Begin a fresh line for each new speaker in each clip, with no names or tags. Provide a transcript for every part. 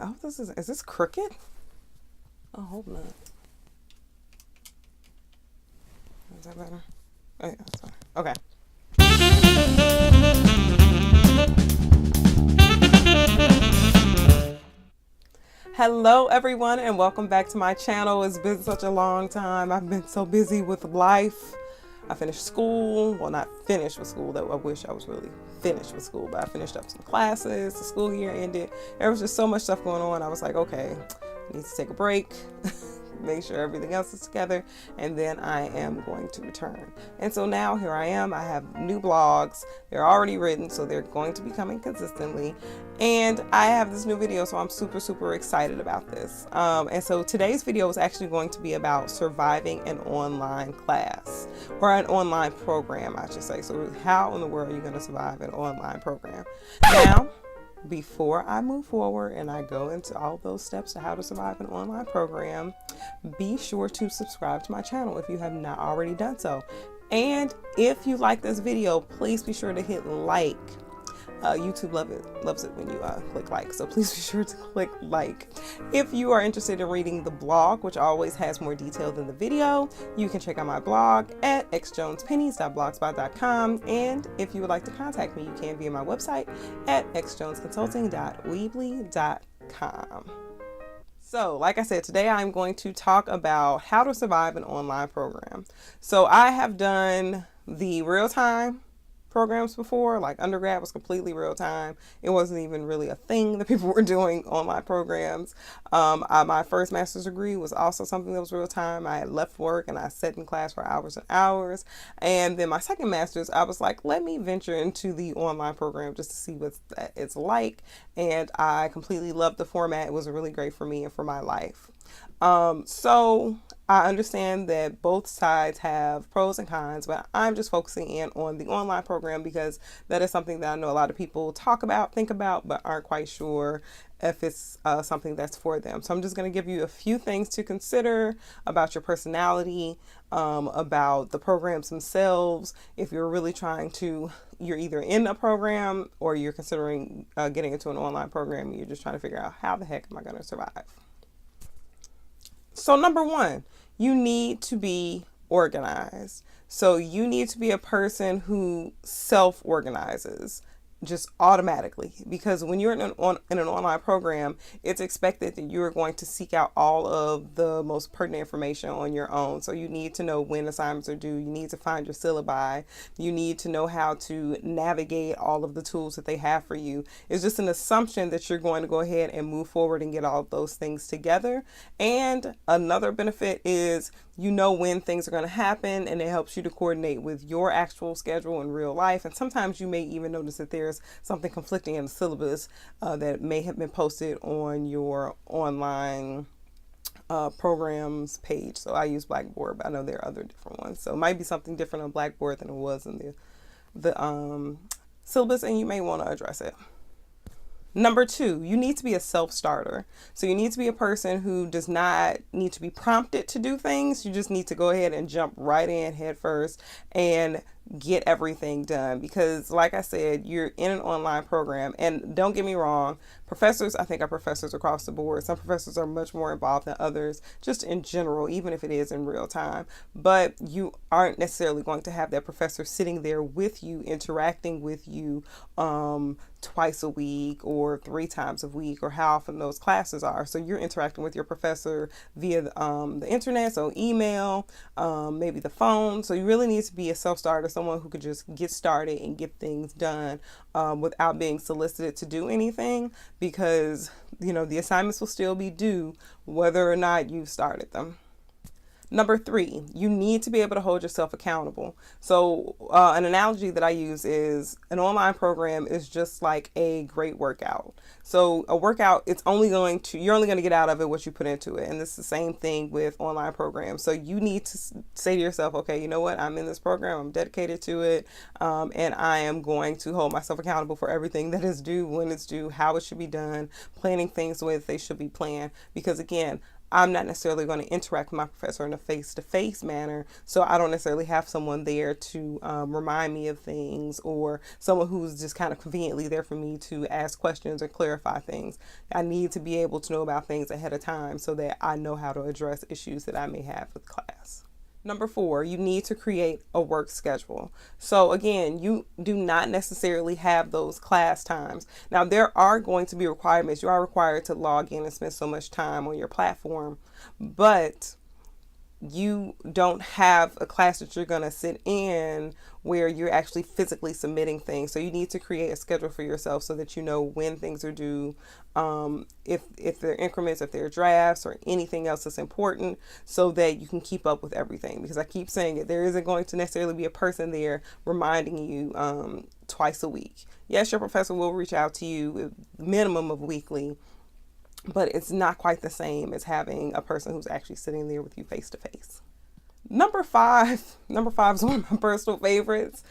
I hope is this crooked? I hope not. Is that better? Oh, yeah, that's fine. Okay. Hello everyone and welcome back to my channel. It's been such a long time. I've been so busy with life. I finished school. Well, not finished with school, though I wish I was really finished with school, but I finished up some classes. The school year ended. There was just so much stuff going on. I was like, okay, I need to take a break. Make sure everything else is together, and then I am going to return. And so now here I am. I have new blogs. They're already written, so they're going to be coming consistently. And I have this new video, so I'm super excited about this. And so today's video is actually going to be about surviving an online class, or an online program, I should say. So how in the world are you going to survive an online program? Now, before I move forward and I go into all those steps to how to survive an online program, be sure to subscribe to my channel if you have not already done so. And if you like this video, please be sure to hit like. YouTube loves it when you click like, so please be sure to click like. If you are interested in reading the blog, which always has more detail than the video, you can check out my blog at xjonespennies.blogspot.com. And if you would like to contact me, you can via my website at xjonesconsulting.weebly.com. So, like I said, today I'm going to talk about how to survive an online program. So I have done the real-time programs before. Like undergrad was completely real time. It wasn't even really a thing that people were doing online programs. My first master's degree was also something that was real time. I had left work and I sat in class for hours and hours. And then my second master's, I was like, let me venture into the online program just to see what it's like. And I completely loved the format. It was really great for me and for my life. So I understand that both sides have pros and cons, but I'm just focusing in on the online program because that is something that I know a lot of people talk about, think about, but aren't quite sure if it's something that's for them. So I'm just going to give you a few things to consider about your personality, about the programs themselves. If you're really you're either in a program or you're considering getting into an online program, and you're just trying to figure out how the heck am I going to survive. So number one, you need to be organized. So you need to be a person who self-organizes just automatically, because when you're in an online program, it's expected that you're going to seek out all of the most pertinent information on your own. So you need to know when assignments are due. You need to find your syllabi. You need to know how to navigate all of the tools that they have for you. It's just an assumption that you're going to go ahead and move forward and get all of those things together. And another benefit is you know when things are going to happen, and it helps you to coordinate with your actual schedule in real life. And sometimes you may even notice that there's something conflicting in the syllabus that may have been posted on your online programs page. So I use Blackboard, but I know there are other different ones. So it might be something different on Blackboard than it was in the syllabus, and you may want to address it. Number two, you need to be a self-starter. So you need to be a person who does not need to be prompted to do things. You just need to go ahead and jump right in head first and get everything done, because like I said, you're in an online program. And don't get me wrong, professors, I think, are professors across the board. Some professors are much more involved than others, just in general, even if it is in real time. But you aren't necessarily going to have that professor sitting there with you, interacting with you twice a week or 3 times a week, or how often those classes are. So you're interacting with your professor via the internet, so email, maybe the phone. So you really need to be a self-starter, someone who could just get started and get things done without being solicited to do anything, because the assignments will still be due whether or not you've started them. Number 3, you need to be able to hold yourself accountable. So an analogy that I use is an online program is just like a great workout. So a workout, you're only going to get out of it what you put into it. And it's the same thing with online programs. So you need to say to yourself, okay, you know what? I'm in this program. I'm dedicated to it. And I am going to hold myself accountable for everything that is due, when it's due, how it should be done, planning things the way that they should be planned. Because again, I'm not necessarily going to interact with my professor in a face-to-face manner, so I don't necessarily have someone there to remind me of things, or someone who's just kind of conveniently there for me to ask questions or clarify things. I need to be able to know about things ahead of time so that I know how to address issues that I may have with class. Number 4, you need to create a work schedule. So again, you do not necessarily have those class times. Now, there are going to be requirements. You are required to log in and spend so much time on your platform, but you don't have a class that you're going to sit in where you're actually physically submitting things. So you need to create a schedule for yourself so that you know when things are due, if they're increments, if they're drafts, or anything else that's important, so that you can keep up with everything. Because I keep saying it, there isn't going to necessarily be a person there reminding you twice a week. Yes, your professor will reach out to you, minimum of weekly, but it's not quite the same as having a person who's actually sitting there with you face to face. Number five is one of my personal favorites.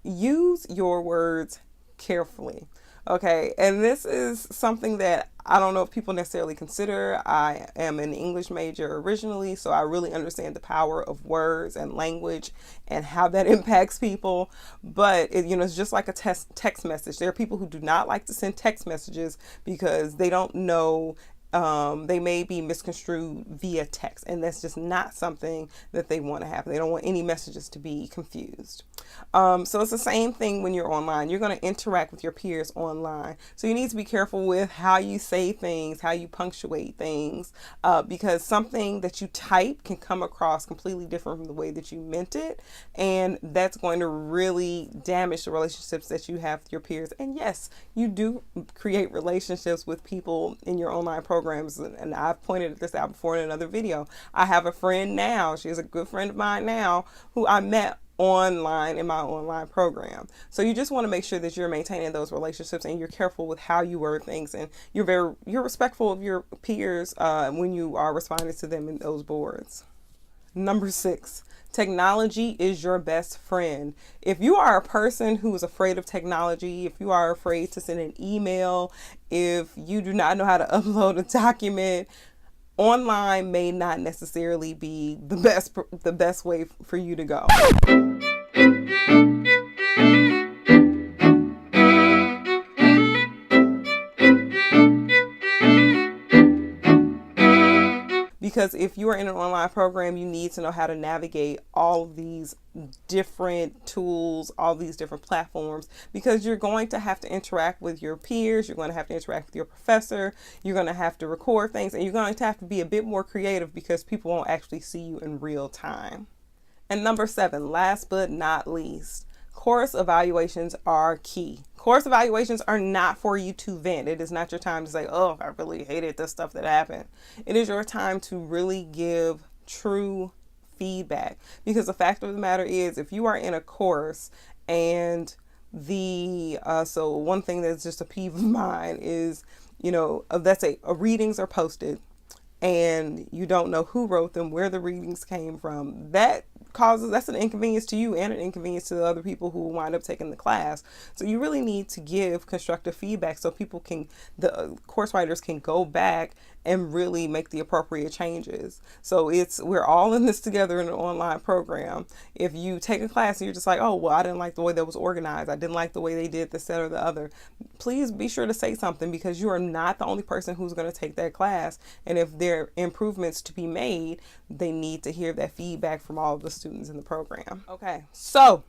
Use your words carefully. Okay, and this is something that I don't know if people necessarily consider. I am an English major originally, so I really understand the power of words and language and how that impacts people. But it's just like a text message. There are people who do not like to send text messages because they don't know. They may be misconstrued via text, and that's just not something that they want to happen. They don't want any messages to be confused. So it's the same thing when you're online. You're going to interact with your peers online. So you need to be careful with how you say things, how you punctuate things, because something that you type can come across completely different from the way that you meant it. And that's going to really damage the relationships that you have with your peers. And yes, you do create relationships with people in your online programs. And I've pointed this out before in another video. I have a friend now. She is a good friend of mine now who I met online in my online program. So you just want to make sure that you're maintaining those relationships and you're careful with how you word things, and you're respectful of your peers when you are responding to them in those boards. Number 6, technology is your best friend. If you are a person who is afraid of technology, if you are afraid to send an email, if you do not know how to upload a document, online may not necessarily be the best way for you to go. Because if you are in an online program, you need to know how to navigate all of these different tools, all these different platforms, because you're going to have to interact with your peers, you're going to have to interact with your professor, you're going to have to record things, and you're going to have to be a bit more creative because people won't actually see you in real time. And number 7, last but not least, course evaluations are key. Course evaluations are not for you to vent. It is not your time to say, oh, I really hated this stuff that happened. It is your time to really give true feedback. Because the fact of the matter is, if you are in a course and so one thing that's just a peeve of mine is, let's say readings are posted and you don't know who wrote them, where the readings came from. That's an inconvenience to you and an inconvenience to the other people who will wind up taking the class. So you really need to give constructive feedback so the course writers can go back and really make the appropriate changes. So we're all in this together in an online program. If you take a class and you're just like, oh, well, I didn't like the way that was organized, I didn't like the way they did this, that, or the other, please be sure to say something, because you are not the only person who's going to take that class. And if there are improvements to be made, they need to hear that feedback from all of the students in the program. Okay, so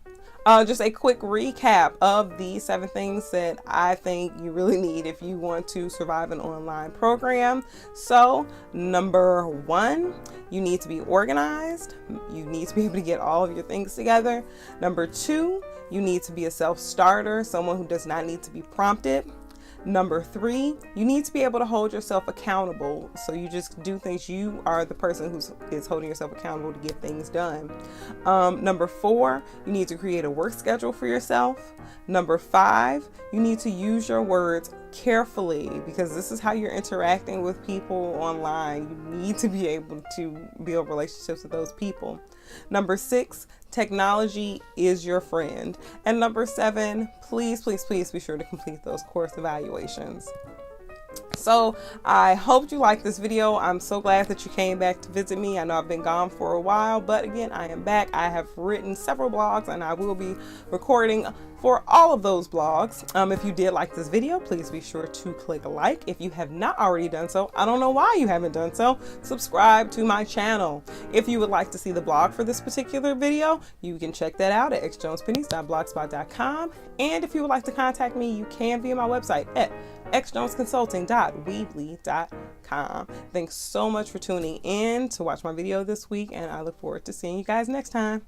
just a quick recap of the 7 things that I think you really need if you want to survive an online program. So number 1, you need to be organized. You need to be able to get all of your things together. Number 2, you need to be a self-starter, someone who does not need to be prompted. Number 3, you need to be able to hold yourself accountable. So you just do things. You are the person who is holding yourself accountable to get things done. Number 4, you need to create a work schedule for yourself. Number 5, you need to use your words carefully, because this is how you're interacting with people online. You need to be able to build relationships with those people. Number 6, technology is your friend. And number 7, please be sure to complete those course evaluations. So I hope you liked this video. I'm so glad that you came back to visit me. I know I've been gone for a while, but again, I am back. I have written several blogs and I will be recording for all of those blogs. If you did like this video, please be sure to click like. If you have not already done so, I don't know why you haven't done so, subscribe to my channel. If you would like to see the blog for this particular video, you can check that out at xjonespennies.blogspot.com. And if you would like to contact me, you can via my website at xjonesconsulting.weebly.com. Thanks so much for tuning in to watch my video this week, and I look forward to seeing you guys next time.